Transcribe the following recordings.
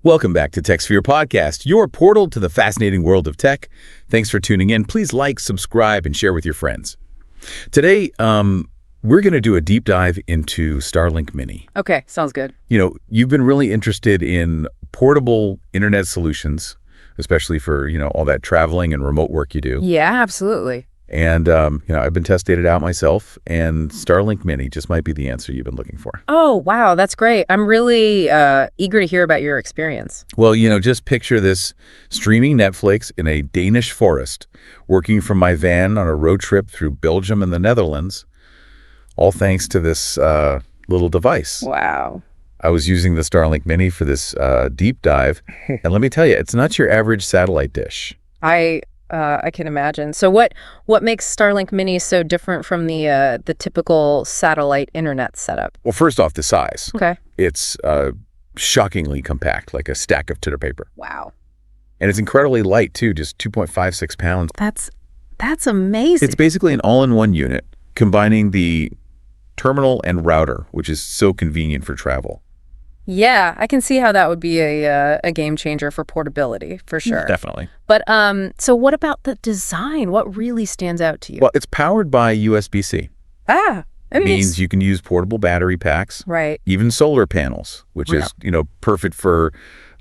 Welcome back to TechSphere Podcast, your portal to the fascinating world of tech. Thanks for tuning in. Please like, subscribe, and share with your friends. Today, we're going to do a deep dive into Starlink Mini. Okay, sounds good. You know, you've been really interested in portable internet solutions, especially for, all that traveling and remote work you do. Yeah, absolutely. And, I've been testing it out myself, and Starlink Mini just might be the answer you've been looking for. Oh, wow, that's great. I'm really eager to hear about your experience. Well, just picture this streaming Netflix in a Danish forest, working from my van on a road trip through Belgium and the Netherlands, all thanks to this little device. Wow. I was using the Starlink Mini for this deep dive, and let me tell you, it's not your average satellite dish. I can imagine. So what makes Starlink Mini so different from the typical satellite internet setup? Well, first off, the size. Okay. It's shockingly compact, like a stack of titter paper. Wow. And it's incredibly light, too, just 2.56 pounds. That's amazing. It's basically an all-in-one unit, combining the terminal and router, which is so convenient for travel. Yeah, I can see how that would be a game changer for portability, for sure. Definitely. But so what about the design? What really stands out to you? Well, it's powered by USB-C. It means you can use portable battery packs. Right. Even solar panels, which is, perfect for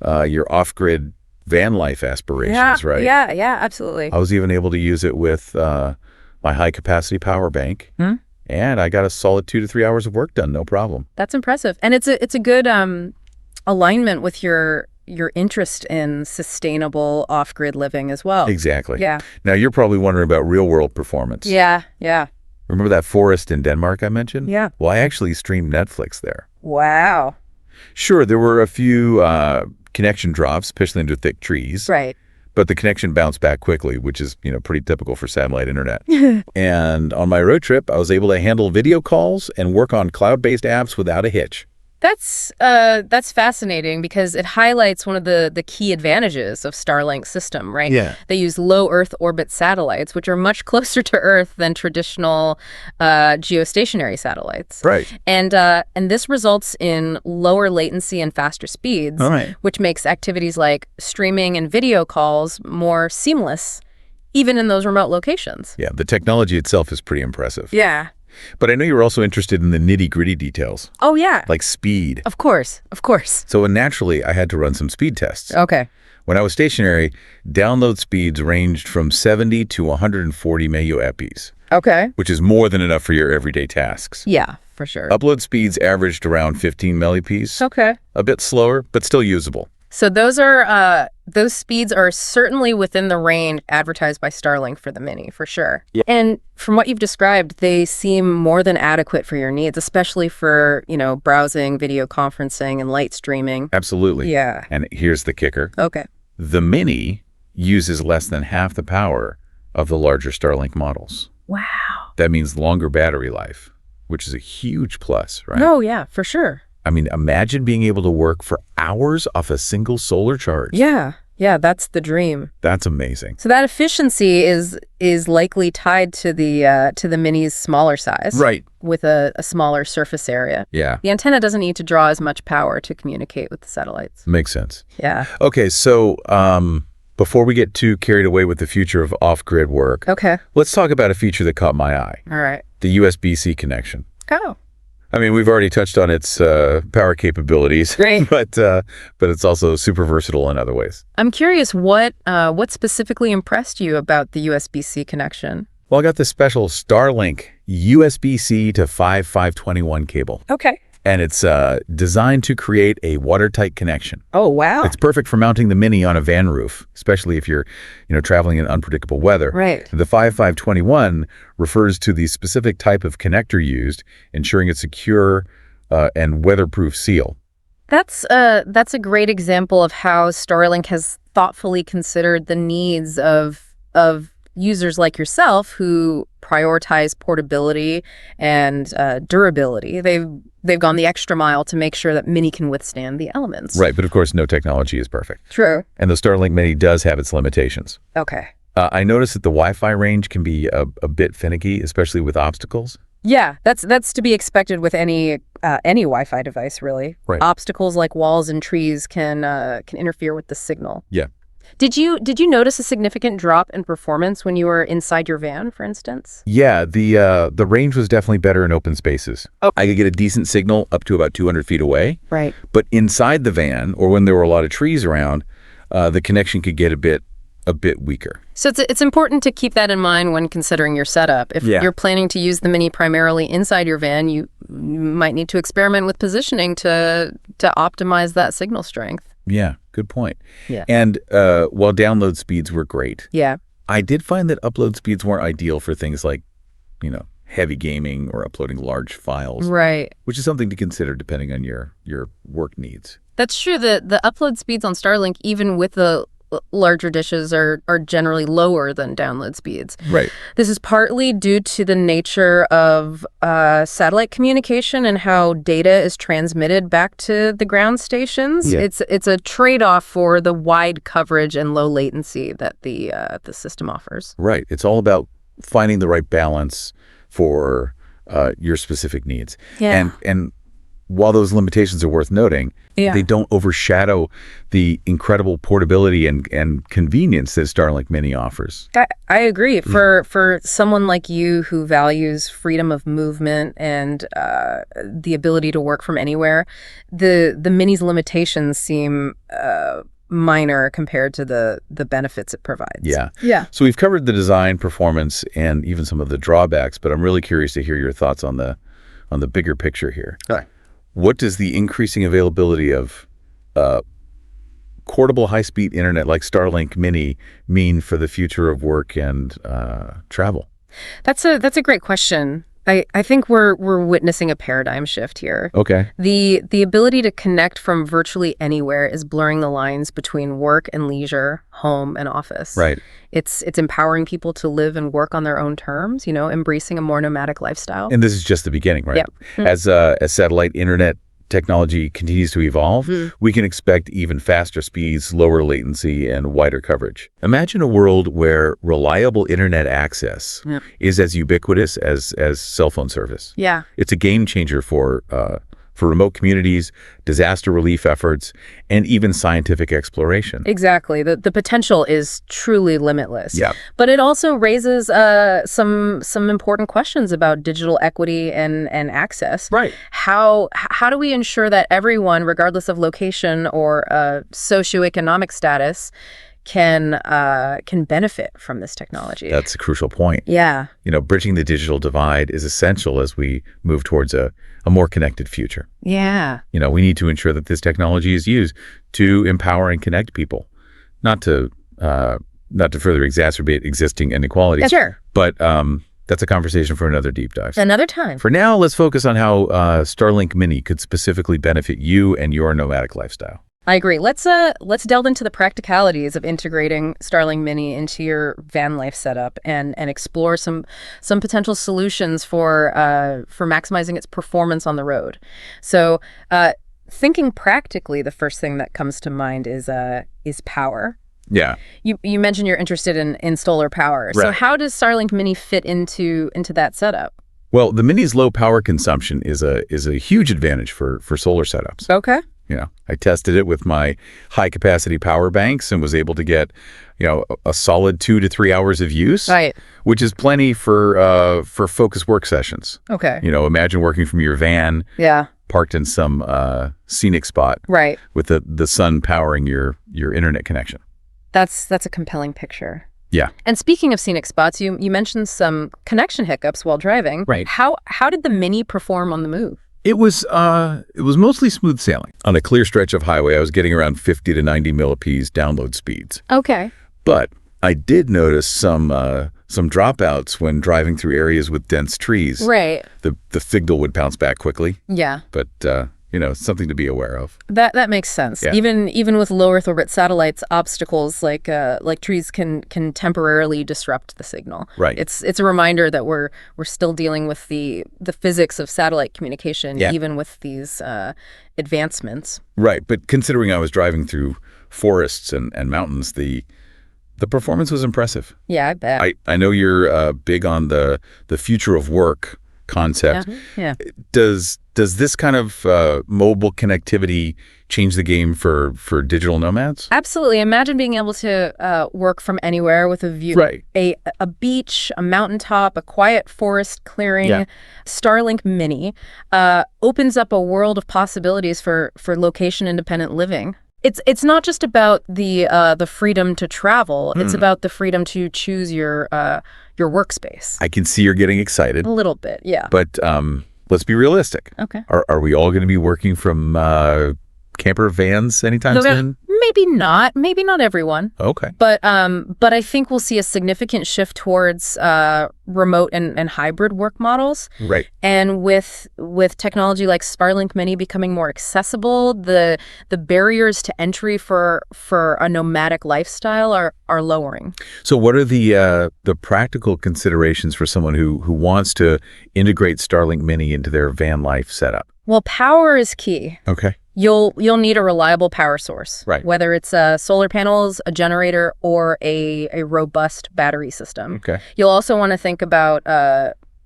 your off-grid van life aspirations, right? Yeah, absolutely. I was even able to use it with my high-capacity power bank. And I got a solid 2 to 3 hours of work done, no problem. That's impressive. And it's a good alignment with your interest in sustainable off-grid living as well. Exactly. Yeah. Now, you're probably wondering about real-world performance. Yeah. Remember that forest in Denmark I mentioned? Yeah. Well, I actually streamed Netflix there. Wow. Sure, there were a few connection drops, especially into thick trees. Right. But the connection bounced back quickly, which is, pretty typical for satellite internet. And on my road trip, I was able to handle video calls and work on cloud-based apps without a hitch. That's fascinating because it highlights one of the key advantages of Starlink's system, right? Yeah. They use low Earth orbit satellites, which are much closer to Earth than traditional geostationary satellites. Right. And this results in lower latency and faster speeds, All right. which makes activities like streaming and video calls more seamless, even in those remote locations. Yeah, the technology itself is pretty impressive. Yeah. But I know you were also interested in the nitty-gritty details. Oh, yeah. Like speed. Of course. So naturally, I had to run some speed tests. Okay. When I was stationary, download speeds ranged from 70 to 140 MeUAPs. Okay. Which is more than enough for your everyday tasks. Yeah, for sure. Upload speeds averaged around 15 millips. Okay. A bit slower, but still usable. So those speeds are certainly within the range advertised by Starlink for the Mini, for sure. Yeah. And from what you've described, they seem more than adequate for your needs, especially for, browsing, video conferencing, and light streaming. Absolutely. Yeah. And here's the kicker. Okay. The Mini uses less than half the power of the larger Starlink models. Wow. That means longer battery life, which is a huge plus, right? Oh, yeah, for sure. I mean, imagine being able to work for hours off a single solar charge. Yeah, that's the dream. That's amazing. So that efficiency is likely tied to the Mini's smaller size. Right. With a smaller surface area. Yeah. The antenna doesn't need to draw as much power to communicate with the satellites. Makes sense. Yeah. Okay, so before we get too carried away with the future of off-grid work, okay, let's talk about a feature that caught my eye. All right. The USB-C connection. Oh. I mean, we've already touched on its power capabilities, Great. but it's also super versatile in other ways. I'm curious what specifically impressed you about the USB-C connection? Well, I got this special Starlink USB-C to 5521 cable. Okay. And it's designed to create a watertight connection. Oh, wow. It's perfect for mounting the Mini on a van roof, especially if you're, traveling in unpredictable weather. Right. The 5521 refers to the specific type of connector used, ensuring a secure and weatherproof seal. That's a great example of how Starlink has thoughtfully considered the needs of users like yourself who prioritize portability and durability. They've gone the extra mile to make sure that Mini can withstand the elements. Right, but of course, no technology is perfect. True. And the Starlink Mini does have its limitations. Okay. I noticed that the Wi-Fi range can be a bit finicky, especially with obstacles. Yeah, that's to be expected with any any Wi-Fi device, really. Right. Obstacles like walls and trees can interfere with the signal. Yeah. Did you notice a significant drop in performance when you were inside your van, for instance? Yeah, the range was definitely better in open spaces. Oh. I could get a decent signal up to about 200 feet away. Right. But inside the van, or when there were a lot of trees around, the connection could get a bit weaker. So it's important to keep that in mind when considering your setup. If you're planning to use the Mini primarily inside your van, you might need to experiment with positioning to optimize that signal strength. Yeah, good point. Yeah. And while download speeds were great, Yeah. I did find that upload speeds weren't ideal for things like, heavy gaming or uploading large files. Right. Which is something to consider depending on your work needs. That's true. The upload speeds on Starlink, even with the larger dishes, are generally lower than download speeds. Right. This is partly due to the nature of satellite communication and how data is transmitted back to the ground stations. Yeah. It's a trade-off for the wide coverage and low latency that the system offers. Right. It's all about finding the right balance for your specific needs. Yeah. And while those limitations are worth noting, they don't overshadow the incredible portability and convenience that Starlink Mini offers. I agree. For someone like you who values freedom of movement and the ability to work from anywhere, the Mini's limitations seem minor compared to the benefits it provides. Yeah. So we've covered the design, performance, and even some of the drawbacks, but I'm really curious to hear your thoughts on the bigger picture here. Okay. What does the increasing availability of portable high-speed internet like Starlink Mini mean for the future of work and travel? That's a great question. I think we're witnessing a paradigm shift here. Okay. The ability to connect from virtually anywhere is blurring the lines between work and leisure, home and office. Right. It's empowering people to live and work on their own terms, embracing a more nomadic lifestyle. And this is just the beginning, right? Yep. As satellite internet technology continues to evolve, we can expect even faster speeds, lower latency, and wider coverage. Imagine a world where reliable internet access is as ubiquitous as cell phone service. Yeah. It's a game changer for remote communities, disaster relief efforts, and even scientific exploration. Exactly. The potential is truly limitless. Yeah. But it also raises some important questions about digital equity and access. Right. How do we ensure that everyone, regardless of location or socioeconomic status, can benefit from this technology? That's a crucial point. Yeah. Bridging the digital divide is essential as we move towards a more connected future. Yeah. We need to ensure that this technology is used to empower and connect people, not to further exacerbate existing inequalities. Sure. But that's a conversation for another deep dive. Another time. For now, let's focus on how Starlink Mini could specifically benefit you and your nomadic lifestyle. I agree. Let's delve into the practicalities of integrating Starlink Mini into your van life setup and explore some potential solutions for maximizing its performance on the road. So, thinking practically, the first thing that comes to mind is power. Yeah. You mentioned you're interested in solar power. Right. So how does Starlink Mini fit into that setup? Well, the Mini's low power consumption is a huge advantage for solar setups. Okay. I tested it with my high capacity power banks and was able to get, a solid 2 to 3 hours of use, Right. which is plenty for focused work sessions. Okay. Imagine working from your van, Yeah. parked in some scenic spot, Right. with the sun powering your internet connection. That's a compelling picture. Yeah. And speaking of scenic spots, you mentioned some connection hiccups while driving. Right. How did the Mini perform on the move? It was mostly smooth sailing. On a clear stretch of highway, I was getting around 50 to 90 millipedes download speeds. Okay. But I did notice some dropouts when driving through areas with dense trees. Right. The signal would bounce back quickly, Yeah. but something to be aware of. That makes sense. Yeah. Even with low Earth orbit satellites, obstacles like trees can temporarily disrupt the signal. Right. It's a reminder that we're still dealing with the physics of satellite communication, Yeah. even with these advancements. Right, but considering I was driving through forests and mountains, the performance was impressive. Yeah, I bet. I know you're big on the future of work concept. Yeah. Does this kind of mobile connectivity change the game for digital nomads? Absolutely. Imagine being able to work from anywhere with a view, Right. A beach, a mountaintop, a quiet forest clearing. Yeah. Starlink Mini opens up a world of possibilities for location-independent living. It's not just about the freedom to travel. It's about the freedom to choose your workspace. I can see you're getting excited, A little bit, yeah. but let's be realistic. Okay. Are we all going to be working from camper vans anytime soon? Maybe not everyone. Okay. But I think we'll see a significant shift towards remote and hybrid work models. Right. And with technology like Starlink Mini becoming more accessible, the barriers to entry for a nomadic lifestyle are lowering. So what are the practical considerations for someone who wants to integrate Starlink Mini into their van life setup? Well, power is key. Okay. You'll need a reliable power source, Right. whether it's solar panels, a generator, or a robust battery system. Okay. You'll also want to think about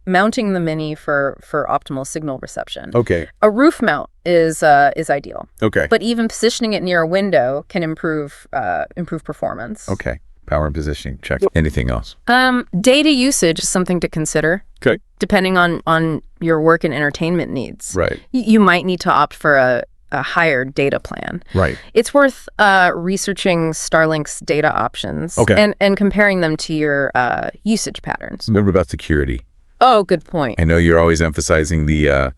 mounting the Mini for optimal signal reception. Okay. A roof mount is ideal, Okay. but even positioning it near a window can improve performance. Okay. Power and positioning. Check. Anything else? Data usage is something to consider. Okay. Depending on your work and entertainment needs. Right. You might need to opt for a higher data plan. Right. It's worth researching Starlink's data options and comparing them to your usage patterns. Remember about security. Oh, good point. I know you're always emphasizing the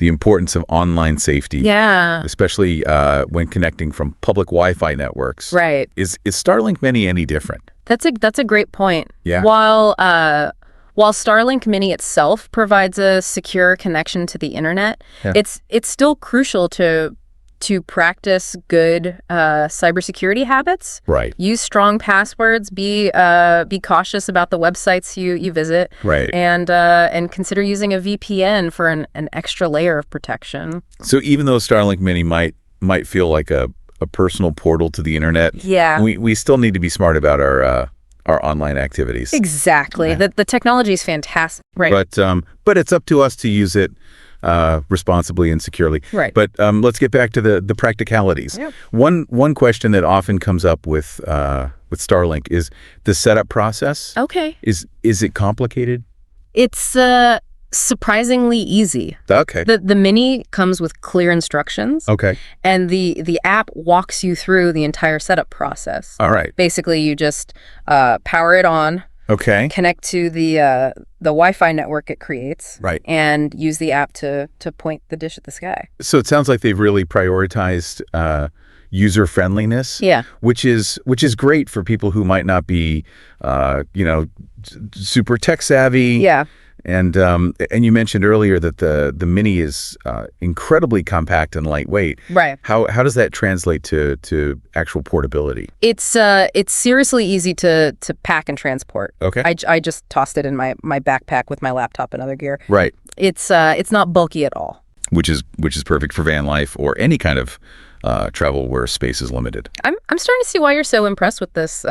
importance of online safety. Yeah. Especially when connecting from public Wi-Fi networks. Right. Is Starlink Mini any different? That's a great point. Yeah. While Starlink Mini itself provides a secure connection to the internet, it's still crucial to practice good cybersecurity habits. Right. Use strong passwords. Be cautious about the websites you visit. Right. And consider using a VPN for an extra layer of protection. So even though Starlink Mini might feel like a personal portal to the internet, yeah, we still need to be smart about our online activities. Exactly. Yeah. The technology is fantastic. Right. But it's up to us to use it responsibly and securely. Right. But let's get back to the practicalities. Yep. One question that often comes up with Starlink is the setup process. Okay. Is it complicated? It's surprisingly easy. Okay. The Mini comes with clear instructions. Okay. And the app walks you through the entire setup process. All right. Basically, you just power it on. Okay. Connect to the Wi-Fi network it creates. Right. And use the app to point the dish at the sky. So it sounds like they've really prioritized user friendliness. Yeah. Which is great for people who might not be super tech savvy. Yeah. And you mentioned earlier that the Mini is incredibly compact and lightweight. Right. How does that translate to actual portability? It's seriously easy to pack and transport. Okay. I just tossed it in my backpack with my laptop and other gear. Right. It's not bulky at all. Which is perfect for van life or any kind of travel where space is limited. I'm starting to see why you're so impressed with this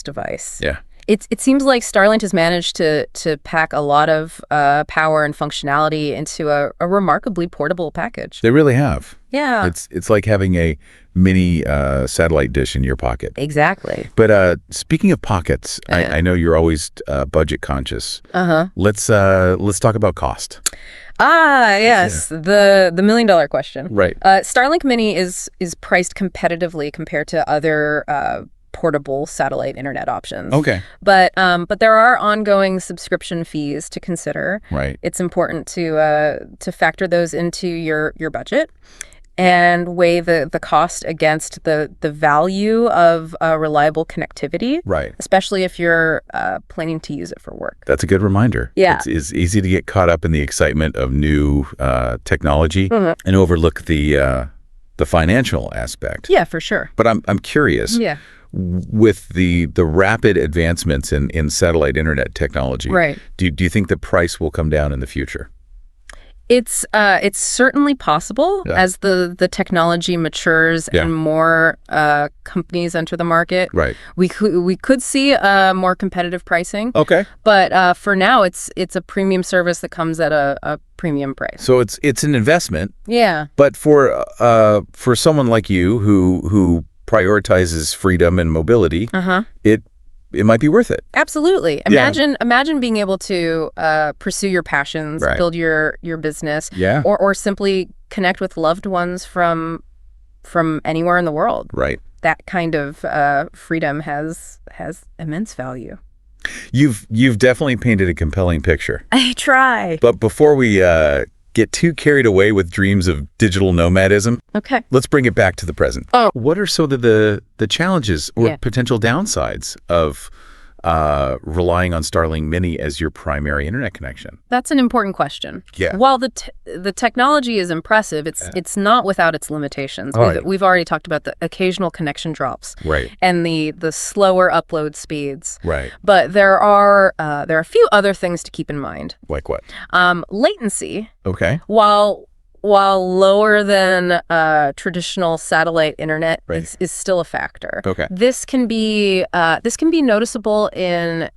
device. Yeah. It seems like Starlink has managed to pack a lot of power and functionality into a remarkably portable package. They really have. Yeah. It's like having a mini satellite dish in your pocket. Exactly. But speaking of pockets, I know you're always budget conscious. Uh-huh. Let's talk about cost. Yes, yeah. The $1 million question. Right. Starlink Mini is priced competitively compared to other portable satellite internet options. Okay. But there are ongoing subscription fees to consider. Right. It's important to factor those into your budget and weigh the cost against the value of reliable connectivity. Right. Especially if you're planning to use it for work. That's a good reminder. Yeah. It's easy to get caught up in the excitement of new technology and overlook the financial aspect. Yeah, for sure. But I'm curious. Yeah. With the rapid advancements in satellite internet technology, right? Do you think the price will come down in the future? It's certainly possible as the technology matures and more companies enter the market. Right. We could see more competitive pricing. Okay. But for now, it's a premium service that comes at a premium price. So it's an investment. Yeah. But for someone like you who prioritizes freedom and mobility, it might be worth it. Absolutely. Imagine being able to pursue your passions, build your business, or simply connect with loved ones from anywhere in the world. Right. That kind of freedom has immense value. You've definitely painted a compelling picture. I try. But before we get too carried away with dreams of digital nomadism, let's bring it back to the present. What are some of the challenges or potential downsides of relying on Starlink Mini as your primary internet connection? That's an important question. Yeah. While the technology is impressive, it's not without its limitations. We've already talked about the occasional connection drops, and the slower upload speeds. Right. But there are a few other things to keep in mind. Like what? Latency. Okay. While lower than traditional satellite internet is still a factor. Okay. This can be noticeable in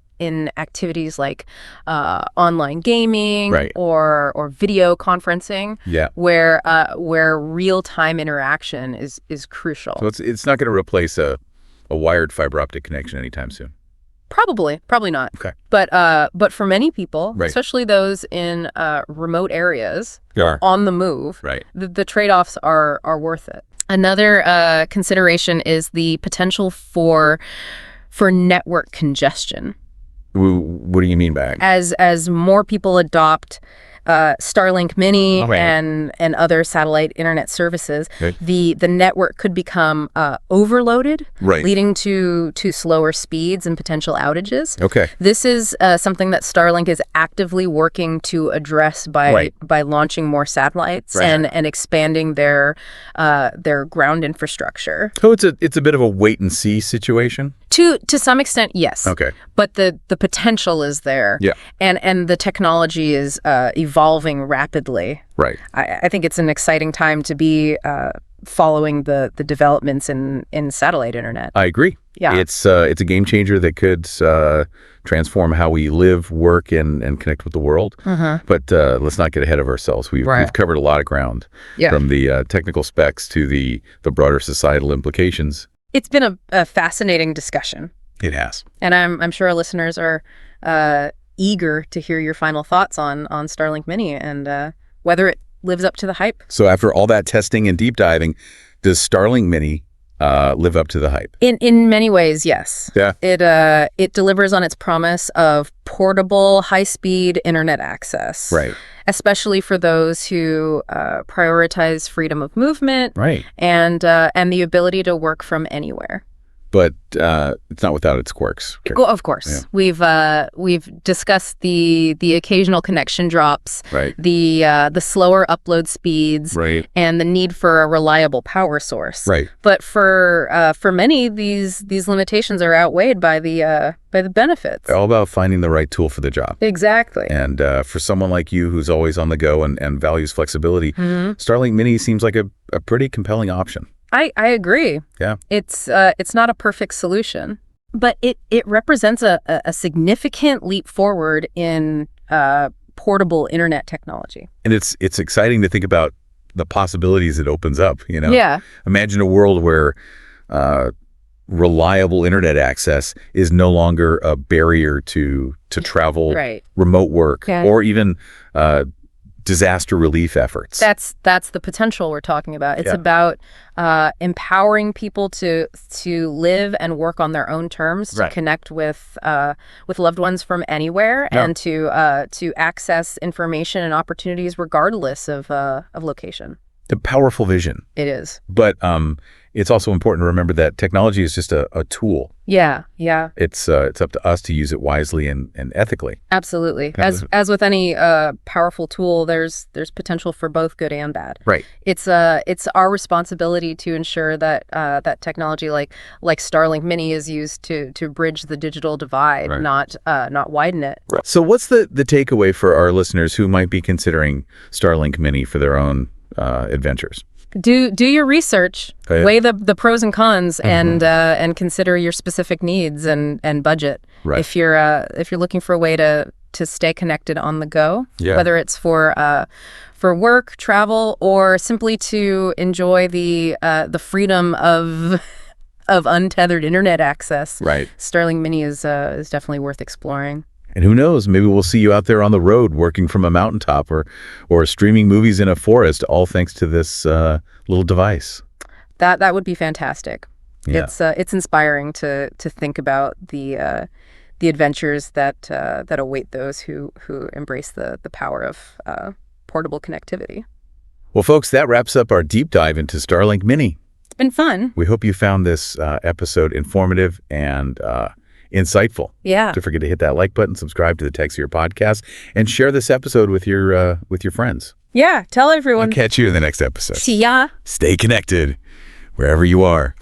activities like online gaming or video conferencing, where real-time interaction is crucial. So it's not going to replace a wired fiber optic connection anytime soon. Probably not. Okay. But for many people, especially those in remote areas on the move, the trade-offs are worth it. Another consideration is the potential for network congestion. What do you mean by that? As more people adopt Starlink Mini and other satellite internet services, the network could become overloaded, leading to slower speeds and potential outages. Okay. This is something that Starlink is actively working to address by launching more satellites and expanding their ground infrastructure. So it's a bit of a wait and see situation. To some extent, yes. Okay. But the potential is there. Yeah. And the technology is evolving rapidly. Right. I think it's an exciting time to be following the developments in satellite internet. I agree. Yeah. It's a game changer that could transform how we live, work, and connect with the world. But let's not get ahead of ourselves. We've covered a lot of ground, from the technical specs to the broader societal implications. It's been a fascinating discussion. It has. And I'm sure our listeners are eager to hear your final thoughts on Starlink Mini and whether it lives up to the hype. So after all that testing and deep diving, does Starlink Mini live up to the hype? In many ways, yes. Yeah. It delivers on its promise of portable, high-speed internet access. Right. Especially for those who prioritize freedom of movement. Right. And the ability to work from anywhere. But it's not without its quirks. Well, of course. Yeah. We've discussed the occasional connection drops, the slower upload speeds, and the need for a reliable power source. Right. But for many, these limitations are outweighed by the benefits. They're all about finding the right tool for the job. Exactly. And for someone like you who's always on the go and values flexibility, Starlink Mini seems like a pretty compelling option. I agree. Yeah. It's not a perfect solution, but it represents a significant leap forward in portable internet technology. And it's exciting to think about the possibilities it opens up, Yeah. Imagine a world where reliable internet access is no longer a barrier to travel, remote work, or even disaster relief efforts. That's the potential we're talking about. It's about empowering people to live and work on their own terms, to connect with loved ones from anywhere, and to access information and opportunities regardless of location. A powerful vision. It is. But it's also important to remember that technology is just a tool. Yeah. It's up to us to use it wisely and ethically. Absolutely. As with any powerful tool, there's potential for both good and bad. Right. It's our responsibility to ensure that that technology like Starlink Mini is used to bridge the digital divide, Right. not widen it. Right. So what's the takeaway for our listeners who might be considering Starlink Mini for their own adventures? Do your research, Oh, yeah. weigh the pros and cons, and consider your specific needs and budget. Right. If you're looking for a way to stay connected on the go, Yeah. whether it's for work, travel, or simply to enjoy the freedom of untethered internet access. Right. Starlink Mini is definitely worth exploring. And who knows, maybe we'll see you out there on the road working from a mountaintop or streaming movies in a forest, all thanks to this little device. That would be fantastic. Yeah. It's inspiring to think about the adventures that await those who embrace the power of portable connectivity. Well, folks, that wraps up our deep dive into Starlink Mini. It's been fun. We hope you found this episode informative and insightful. Yeah. Don't forget to hit that like button, subscribe to the TechSphere Podcast, and share this episode with your friends. Yeah. Tell everyone. I'll catch you in the next episode. See ya. Stay connected wherever you are.